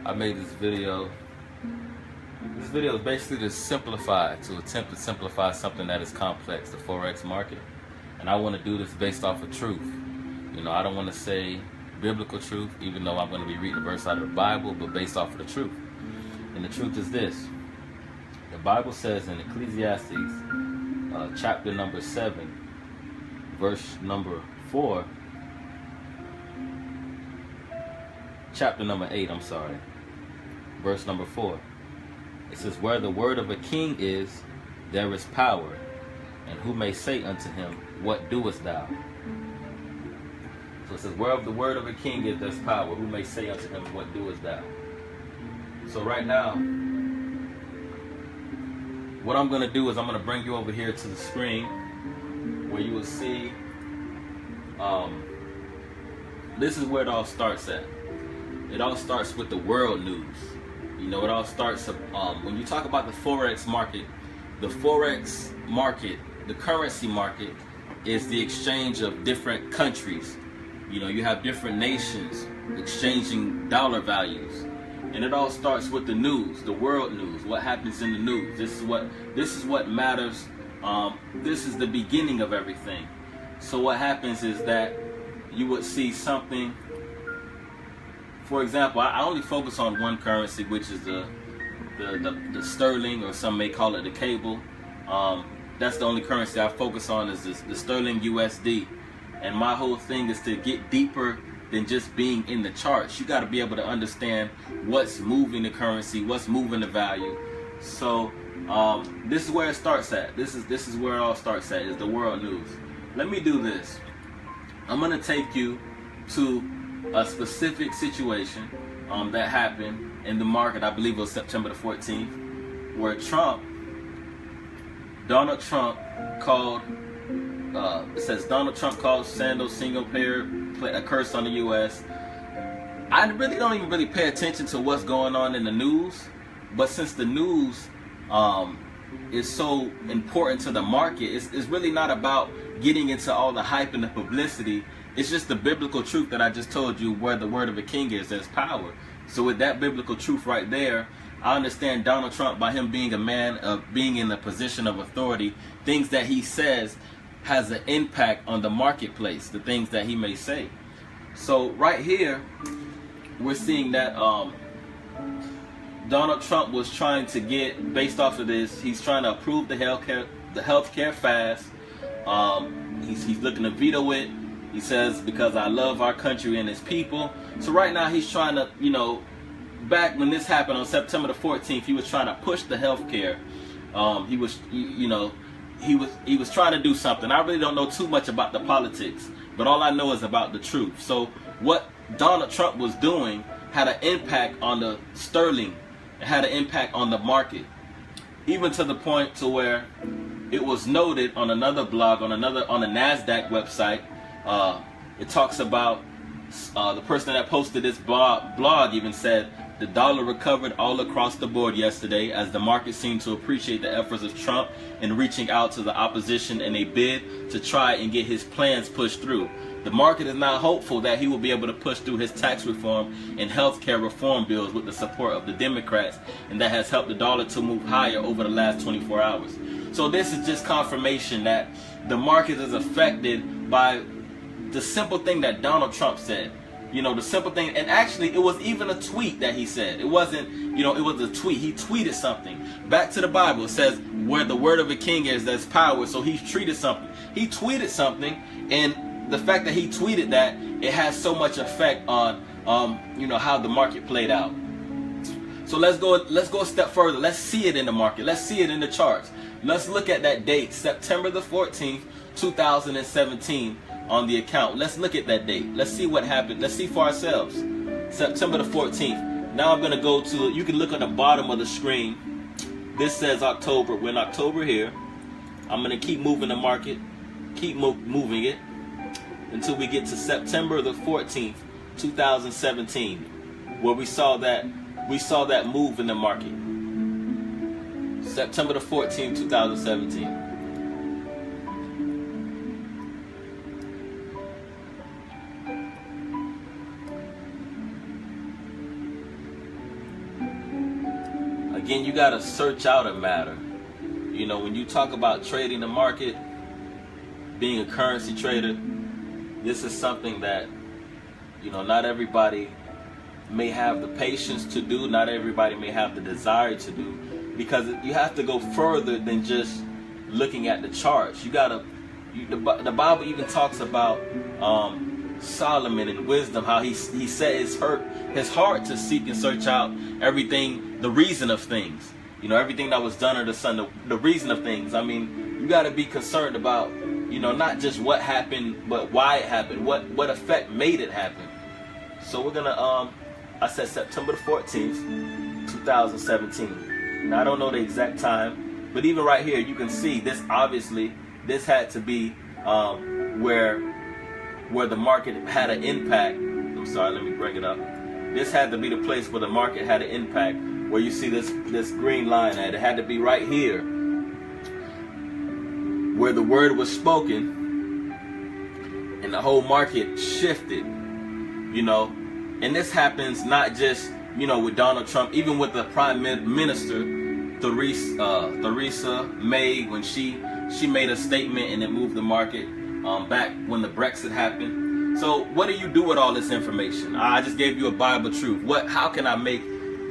I made this video. This video is basically to attempt to simplify something that is complex, the Forex market. And I want to do this based off of truth. You know, I don't want to say biblical truth, even though I'm going to be reading a verse out of the Bible, but based off of the truth. And the truth is this. The Bible says in Ecclesiastes, chapter number 7, verse number 4, chapter number 8, I'm sorry, verse number 4. It says, where the word of a king is, there is power. And who may say unto him, what doest thou? So it says, where the word of a king is, there's power. Who may say unto him, what doest thou? So right now, what I'm going to do is I'm going to bring you over here to the screen where you will see, this is where it all starts at. It all starts with the world news. You know, it all starts, when you talk about the Forex market, the currency market is the exchange of different countries. You know, you have different nations exchanging dollar values. And it all starts with the news, the world news, what happens in the news. This is what matters. This is the beginning of everything. So what happens is that you would see something. For example, I only focus on one currency, which is the sterling, or some may call it the cable. That's the only currency I focus on, is the sterling USD. And my whole thing is to get deeper than just being in the charts. You got to be able to understand what's moving the currency, what's moving the value. So this is where it starts at. This is where it all starts at, is the world news. Let me do this. I'm gonna take you to a specific situation that happened in the market. I believe it was September the 14th, where Donald Trump called, it says Donald Trump called Sandals single pair a curse on the U.S. I really don't even really pay attention to what's going on in the news, but since the news is so important to the market, it's really not about getting into all the hype and the publicity. It's just the biblical truth that I just told you, where the word of a king is, there's power. So with that biblical truth right there, I understand Donald Trump, by him being a man of being in a position of authority, things that he says has an impact on the marketplace, the things that he may say. So right here, we're seeing that Donald Trump was trying to get, based off of this, he's trying to approve the healthcare fast. He's looking to veto it. He says, because I love our country and its people. So right now he's trying to, you know, back when this happened on September the 14th, he was trying to push the healthcare. He was trying to do something. I really don't know too much about the politics, but all I know is about the truth. So what Donald Trump was doing had an impact on the sterling. It had an impact on the market, even to the point to where it was noted on another blog, on the NASDAQ website. It talks about the person that posted this blog even said, the dollar recovered all across the board yesterday as the market seemed to appreciate the efforts of Trump in reaching out to the opposition in a bid to try and get his plans pushed through. The market is now hopeful that he will be able to push through his tax reform and healthcare reform bills with the support of the Democrats, and that has helped the dollar to move higher over the last 24 hours. So this is just confirmation that the market is affected by the simple thing that Donald Trump said. You know, the simple thing, and actually it was even a tweet that he said. It wasn't, you know, it was a tweet. He tweeted something. Back to the Bible, it says, where the word of a king is, there's power. So he tweeted something. He tweeted something, and the fact that he tweeted that, it has so much effect on, you know, how the market played out. So let's go a step further. Let's see it in the market. Let's see it in the charts. Let's look at that date, September the 14th, 2017. On the account. Let's look at that date. Let's see what happened. Let's see for ourselves. September the 14th. Now I'm going to go to, you can look at the bottom of the screen. This says October. We're in October here. I'm going to keep moving the market. Keep moving it until we get to September the 14th, 2017, where we saw that move in the market. September the 14th, 2017. Again, you got to search out a matter. You know, when you talk about trading the market, being a currency trader, this is something that, you know, not everybody may have the patience to do, not everybody may have the desire to do, because you have to go further than just looking at the charts. You gotta, the Bible even talks about Solomon and wisdom, how he set his heart to seek and search out everything, the reason of things. You know, everything that was done under the sun, the reason of things. I mean, you got to be concerned about, you know, not just what happened, but why it happened, what effect made it happen. So we're gonna, I said September the 14th, 2017. Now I don't know the exact time, but even right here, you can see this. Obviously, this had to be where the market had an impact. I'm sorry, let me bring it up. This had to be the place where the market had an impact, where you see this green line at. It had to be right here, where the word was spoken, and the whole market shifted. You know, and this happens not just, you know, with Donald Trump, even with the Prime Minister Theresa May, when she made a statement and it moved the market back when the Brexit happened. So what do you do with all this information? I just gave you a Bible truth. How can I make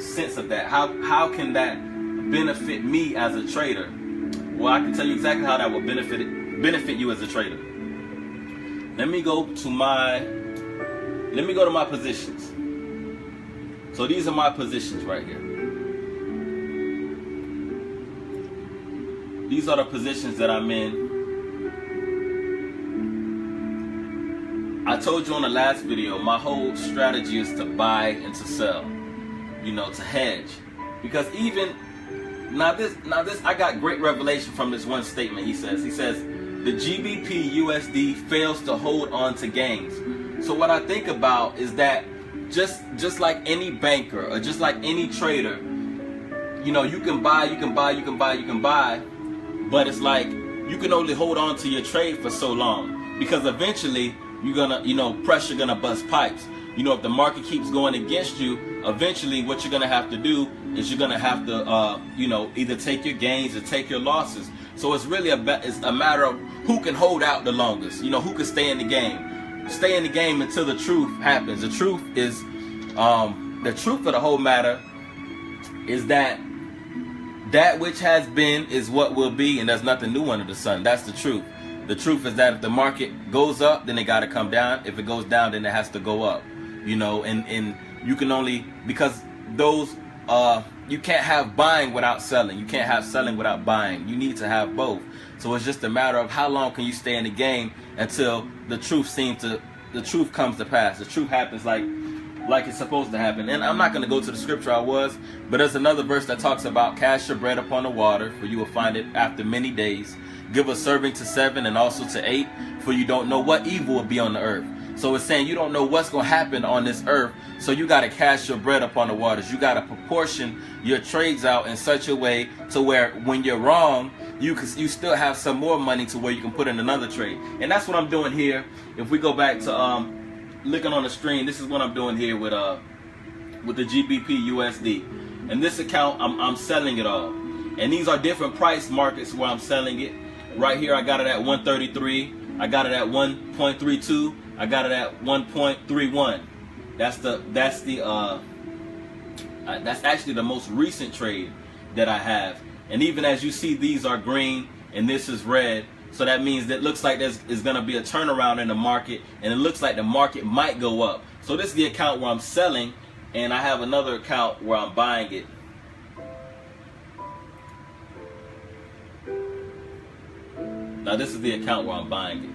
sense of that? How can that benefit me as a trader? Well, I can tell you exactly how that will benefit you as a trader. Let me go to my positions. So these are my positions right here. These are the positions that I'm in. I told you on the last video, my whole strategy is to buy and to sell, you know, to hedge. Because even now this I got great revelation from this one statement. He says the GBP USD fails to hold on to gains. So what I think about is that just like any banker or just like any trader, you know, you can buy, but it's like you can only hold on to your trade for so long, because eventually you're gonna, you know, pressure gonna bust pipes. You know, if the market keeps going against you, eventually what you're gonna have to do is you're gonna have to, you know, either take your gains or take your losses. So it's really it's a matter of who can hold out the longest. You know, who can stay in the game. Stay in the game until the truth happens. The truth is, the truth of the whole matter is that which has been is what will be, and there's nothing new under the sun. That's the truth. The truth is that if the market goes up, then it got to come down. If it goes down, then it has to go up. You know, and you can only, because those, you can't have buying without selling. You can't have selling without buying. You need to have both. So it's just a matter of how long can you stay in the game until the truth comes to pass. The truth happens like it's supposed to happen. And I'm not going to go to the scripture but there's another verse that talks about cast your bread upon the water, for you will find it after many days. Give a serving to 7 and also to 8, for you don't know what evil will be on the earth. So it's saying you don't know what's going to happen on this earth, so you got to cast your bread upon the waters. You got to proportion your trades out in such a way to where when you're wrong, you still have some more money to where you can put in another trade. And that's what I'm doing here. If we go back to looking on the screen, this is what I'm doing here with the GBP USD. And this account, I'm selling it all. And these are different price markets where I'm selling it. Right here, I got it at 133. I got it at 1.32. I got it at 1.31. That's actually the most recent trade that I have. And even as you see, these are green and this is red. So that means that looks like there's going to be a turnaround in the market, and it looks like the market might go up. So this is the account where I'm selling, and I have another account where I'm buying it. Now this is the account where I'm buying it.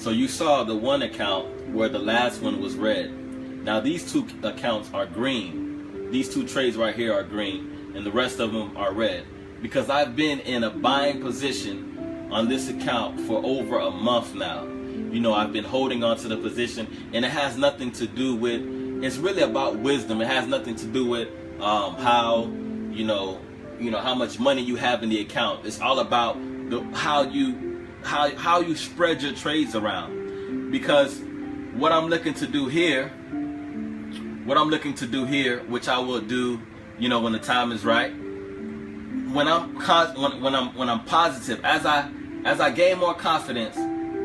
So you saw the one account where the last one was red. Now these two accounts are green. These two trades right here are green, and the rest of them are red. Because I've been in a buying position on this account for over a month now. You know, I've been holding on to the position, and it has nothing to do with, it's really about wisdom. It has nothing to do with how, you know how much money you have in the account. It's all about how you spread your trades around. Because what I'm looking to do here, which I will do you know, when the time is right. When I'm positive, as I gain more confidence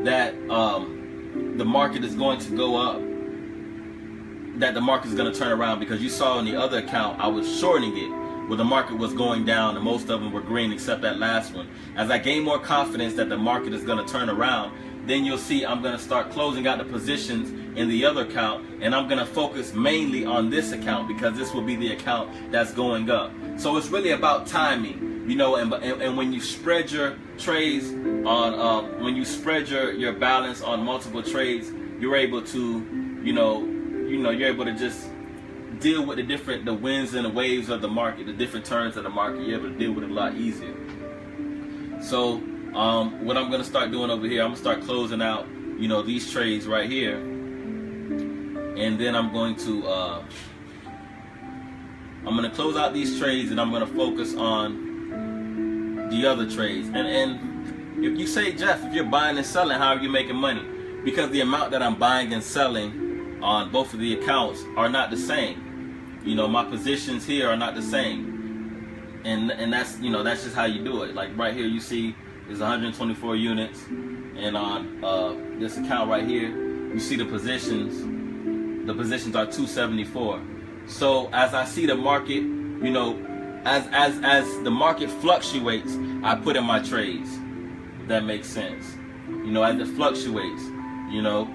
that the market is going to go up, that the market is going to turn around, because you saw in the other account I was shorting it where the market was going down and most of them were green except that last one. As I gain more confidence that the market is going to turn around, then you'll see I'm going to start closing out the positions in the other account, and I'm going to focus mainly on this account because this will be the account that's going up. So it's really about timing, you know, and when you spread your trades on, when you spread your balance on multiple trades, you're able to, you're able to just deal with the winds and the waves of the market, the different turns of the market. You're able to deal with it a lot easier. So what I'm going to start doing over here, I'm going to start closing out, you know, these trades right here, and then I'm going to close out these trades, and I'm going to focus on the other trades. And if you say, Jeff, if you're buying and selling, how are you making money? Because the amount that I'm buying and selling on both of the accounts are not the same. You know, my positions here are not the same, and that's, you know, that's just how you do it. Like right here, you see is 124 units, and on this account right here, you see the positions. The positions are 274. So as I see the market, you know, as the market fluctuates, I put in my trades. If that makes sense. You know, as it fluctuates, you know,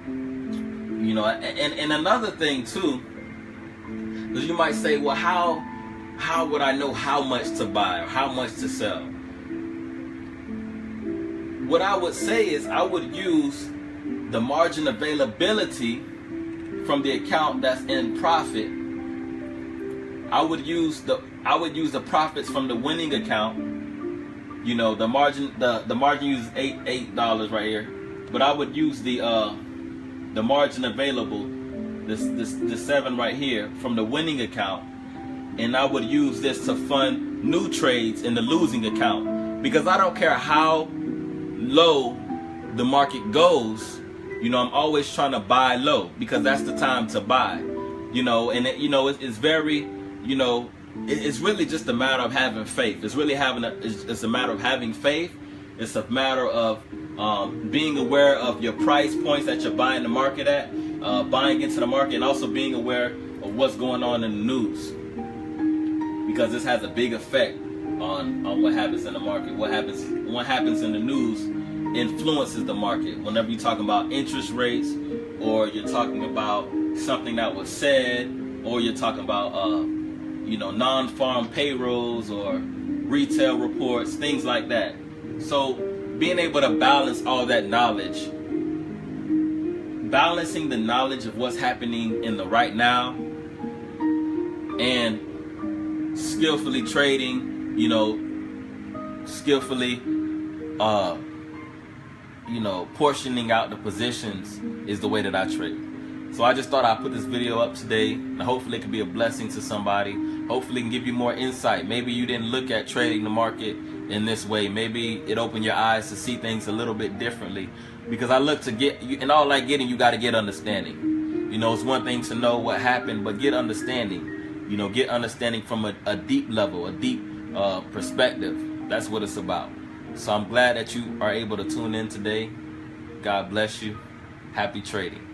and another thing too, because you might say, well, how would I know how much to buy or how much to sell? What I would say is I would use the margin availability from the account that's in profit. I would use the profits from the winning account. You know, the margin uses $8 right here, but I would use the margin available, this 7 right here from the winning account, and I would use this to fund new trades in the losing account, because I don't care how low the market goes, you know, I'm always trying to buy low because that's the time to buy, you know. And it's very, you know, it's really just a matter of having faith. It's really it's a matter of having faith. It's a matter of being aware of your price points that you're buying the market at, buying into the market, and also being aware of what's going on in the news, because this has a big effect on what happens in the market. What happens in the news influences the market. Whenever you're talking about interest rates, or you're talking about something that was said, or you're talking about non-farm payrolls or retail reports, things like that. So being able to balance all that knowledge, balancing the knowledge of what's happening in the right now, and skillfully trading, you know, skillfully portioning out the positions is the way that I trade. So I just thought I'd put this video up today, and hopefully it can be a blessing to somebody. Hopefully it can give you more insight. Maybe you didn't look at trading the market in this way. Maybe it opened your eyes to see things a little bit differently. Because I look to get, in all that getting, you got to get understanding. You know, it's one thing to know what happened, but get understanding. You know, get understanding from a deep level, a deep perspective. That's what it's about. So I'm glad that you are able to tune in today. God bless you. Happy trading.